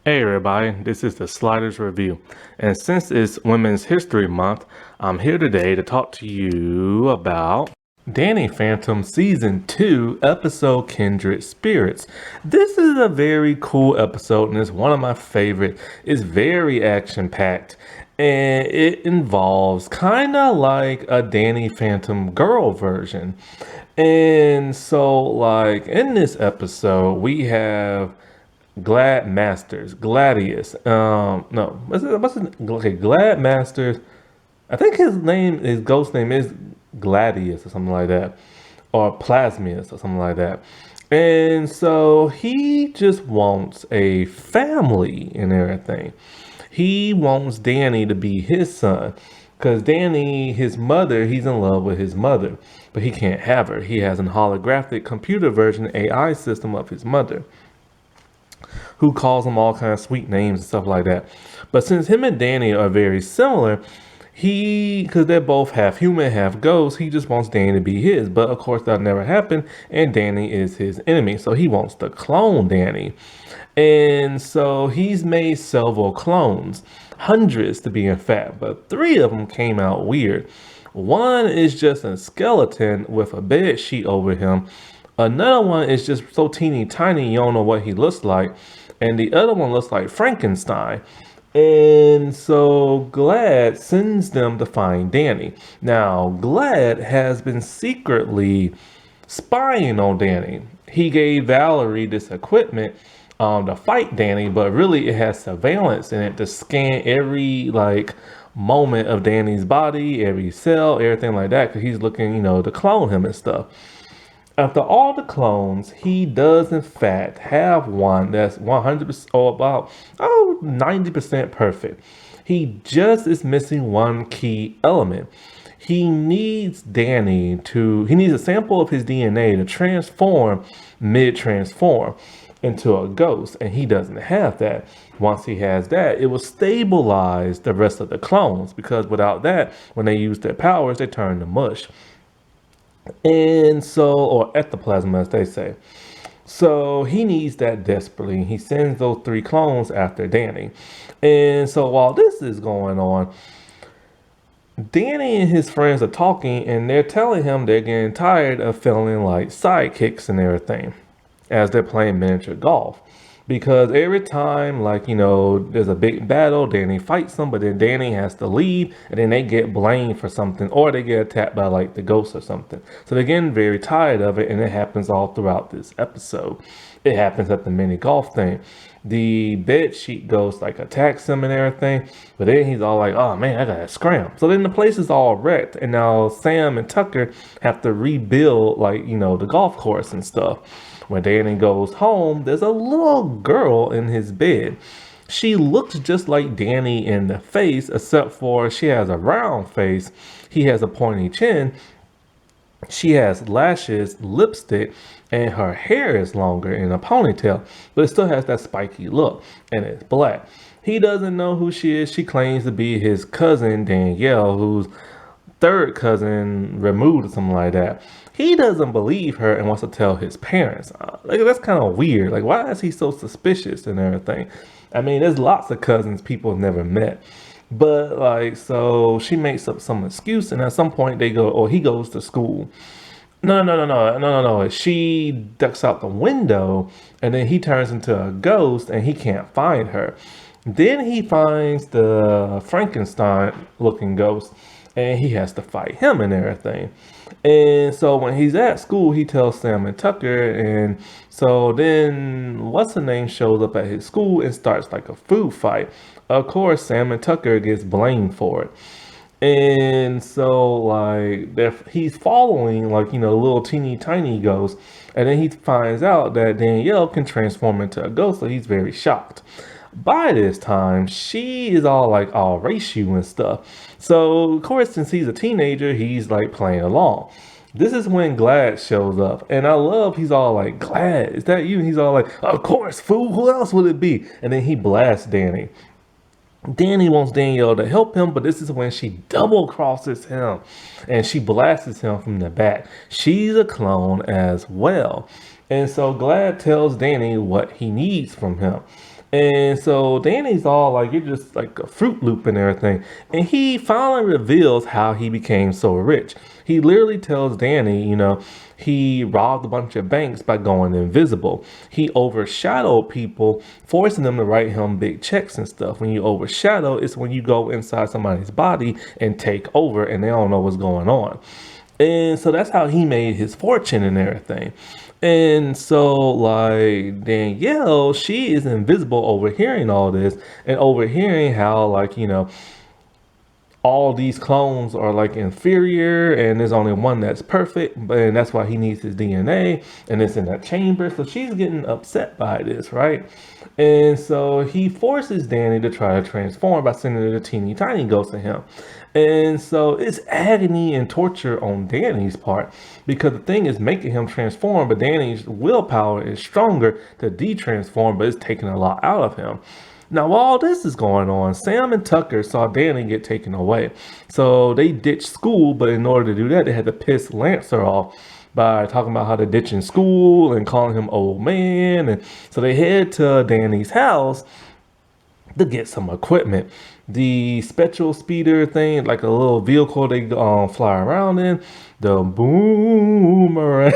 Hey everybody, this is the Sliders Review, and since it's Women's History Month, I'm here today to talk to you about Danny Phantom Season 2 episode Kindred Spirits. This is a very cool episode and it's one of my favorite. It's very action-packed and it involves kind of like a Danny Phantom girl version. And so like in this episode, we have Glad Masters, Gladius. No, Glad Masters. I think his ghost name is Gladius or something like that, or Plasmius or something like that. And so he just wants a family and everything. He wants Danny to be his son. Because Danny, his mother, he's in love with his mother, but he can't have her. He has an holographic computer version AI system of his mother who calls him all kinds of sweet names and stuff like that. But since him and Danny are very similar, because they're both half human, half ghost, he just wants Danny to be his. But of course, that'll never happen, and Danny is his enemy. So he wants to clone Danny. And so he's made several clones, hundreds to be in fact, but 3 of them came out weird. One is just a skeleton with a bed sheet over him. Another one is just so teeny tiny you don't know what he looks like. And the other one looks like Frankenstein. And so Glad sends them to find Danny. Now, Glad has been secretly spying on Danny. He gave Valerie this equipment to fight Danny, but really it has surveillance in it to scan every moment of Danny's body, every cell, everything like that, because he's looking, to clone him and stuff. After all the clones, he does in fact have one that's 100% or about 90% perfect. He just is missing one key element. He needs he needs a sample of his DNA to transform mid-transform into a ghost, and he doesn't have that. Once he has that, it will stabilize the rest of the clones, because without that, when they use their powers, they turn to mush. And so, or ectoplasm as they say. So he needs that desperately. He sends those 3 clones after Danny. And so while this is going on, Danny and his friends are talking and they're telling him they're getting tired of feeling like sidekicks and everything as they're playing miniature golf. Because every time, there's a big battle, Danny fights them, but then Danny has to leave, and then they get blamed for something, or they get attacked by, the ghost or something. So they're getting very tired of it, and it happens all throughout this episode. It happens at the mini golf thing. The bed sheet ghost, attacks him and everything, but then he's all like, oh, man, I gotta scram. So then the place is all wrecked, and now Sam and Tucker have to rebuild, the golf course and stuff. When Danny goes home, there's a little girl in his bed. She looks just like Danny in the face, except for she has a round face. He has a pointy chin. She has lashes, lipstick, and her hair is longer in a ponytail, but it still has that spiky look, and it's black. He doesn't know who she is. She claims to be his cousin, Danielle, who's 3rd cousin removed or something like that. He doesn't believe her and wants to tell his parents. That's kind of weird. Why is he so suspicious and everything? I mean, there's lots of cousins people have never met. But so she makes up some excuse, and at some point they go, he goes to school. No. She ducks out the window, and then he turns into a ghost, and he can't find her. Then he finds the Frankenstein-looking ghost, and he has to fight him and everything. And so when he's at school, he tells Sam and Tucker, and so then what's her name shows up at his school and starts a food fight. Of course, Sam and Tucker gets blamed for it. And so he's following little teeny tiny ghost, and then he finds out that Danielle can transform into a ghost, so he's very shocked. By this time, she is all race you and stuff. So, of course, since he's a teenager, he's playing along. This is when Glad shows up. And I love, he's all like, Glad, is that you? And he's all like, of course, fool, who else would it be? And then he blasts Danny. Danny wants Danielle to help him, but this is when she double crosses him and she blasts him from the back. She's a clone as well. And so Glad tells Danny what he needs from him. And so Danny's all like, you're just like a Fruit Loop and everything. And he finally reveals how he became so rich. He literally tells Danny, he robbed a bunch of banks by going invisible. He overshadowed people, forcing them to write him big checks and stuff. When you overshadow, it's when you go inside somebody's body and take over and they don't know what's going on. And so that's how he made his fortune and everything. And so, like, Danielle, she is invisible, overhearing all this and overhearing how, like, all these clones are like inferior and there's only one that's perfect, and that's why he needs his DNA and it's in that chamber. So she's getting upset by this, right? And so he forces Danny to try to transform by sending a teeny tiny ghost to him. And so it's agony and torture on Danny's part because the thing is making him transform, but Danny's willpower is stronger to de-transform, but it's taking a lot out of him. Now, while all this is going on, Sam and Tucker saw Danny get taken away. So they ditched school, but in order to do that, they had to piss Lancer off by talking about how they're ditching school and calling him old man. And so they head to Danny's house to get some equipment. The special speeder thing, like a little vehicle they fly around in, the boomerang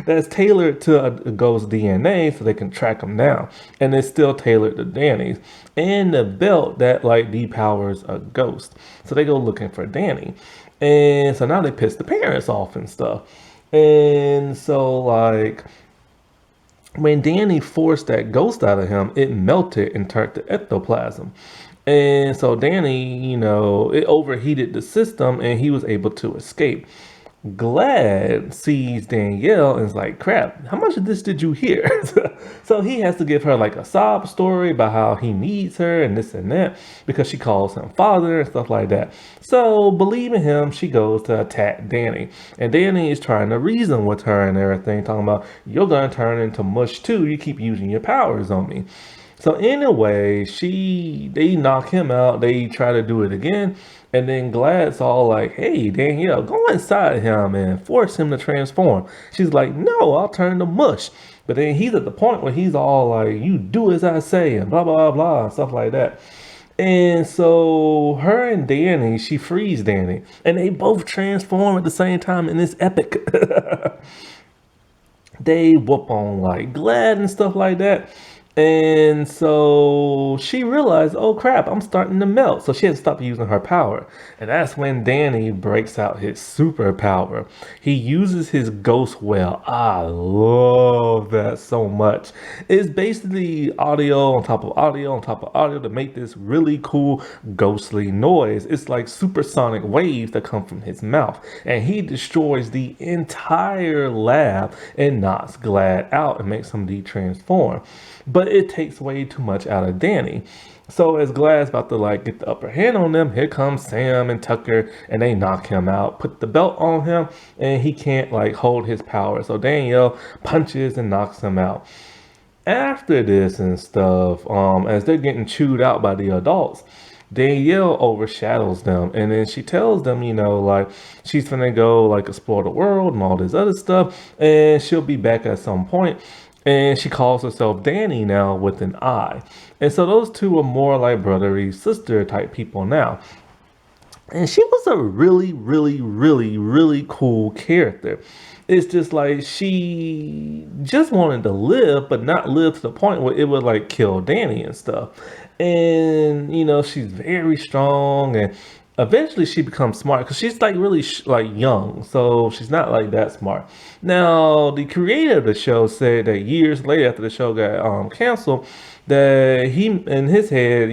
that's tailored to a ghost DNA so they can track them down. And it's still tailored to Danny's. And the belt that like depowers a ghost. So they go looking for Danny. And so now they piss the parents off and stuff. And so like when Danny forced that ghost out of him, it melted and turned to ectoplasm. And so Danny, it overheated the system and he was able to escape. Glad sees Danielle and is like, crap, how much of this did you hear? So he has to give her like a sob story about how he needs her and this and that because she calls him father and stuff like that. So believing him, she goes to attack Danny. And Danny is trying to reason with her and everything, talking about, you're going to turn into mush too. You keep using your powers on me. So anyway, they knock him out. They try to do it again. And then Glad's all like, hey, Danielle, go inside him and force him to transform. She's like, no, I'll turn to mush. But then he's at the point where he's all like, you do as I say and blah, blah, blah, and stuff like that. And so her and Danny, she frees Danny. And they both transform at the same time in this epic. They whoop on like Glad and stuff like that. And so she realized, oh crap, I'm starting to melt. So she had to stop using her power. And that's when Danny breaks out his superpower. He uses his ghost well. I love that so much. It's basically audio on top of audio on top of audio to make this really cool ghostly noise. It's like supersonic waves that come from his mouth. And he destroys the entire lab and knocks Glad out and makes him de-transform. But it takes way too much out of Danny. So as Glad's about to like get the upper hand on them, here comes Sam and Tucker and they knock him out, put the belt on him, and he can't like hold his power. So Danielle punches and knocks him out. After this and stuff, as they're getting chewed out by the adults, Danielle overshadows them, and then she tells them, like she's gonna go like explore the world and all this other stuff, and she'll be back at some point. And she calls herself Danny now with an I. And so those two are more like brotherly sister type people now. And she was a really, really, really, really cool character. It's just like she just wanted to live, but not live to the point where it would like kill Danny and stuff. And, she's very strong and eventually she becomes smart because she's like really like young, so she's not like that smart. Now the creator of the show said that years later after the show got canceled, that he in his head,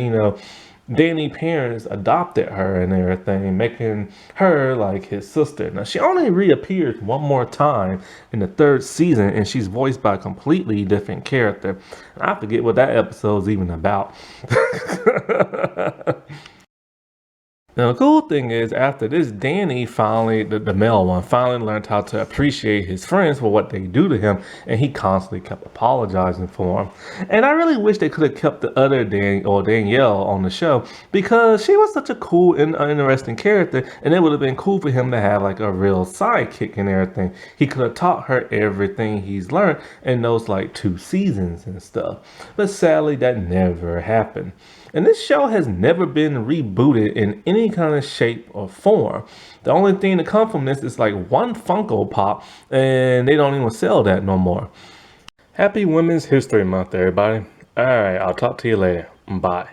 Danny's parents adopted her and everything, making her like his sister. Now she only reappears one more time in the third season, and she's voiced by a completely different character. I forget what that episode's even about. Now, the cool thing is, after this, Danny finally, the male one, finally learned how to appreciate his friends for what they do to him, and he constantly kept apologizing for him. And I really wish they could have kept the other Danny or Danielle on the show, because she was such a cool and interesting character, and it would have been cool for him to have like a real sidekick and everything. He could have taught her everything he's learned in those like 2 seasons and stuff. But sadly, that never happened. And this show has never been rebooted in any kind of shape or form. The only thing to come from this is like one Funko Pop, and they don't even sell that no more. Happy Women's History Month, everybody. All right, I'll talk to you later. Bye.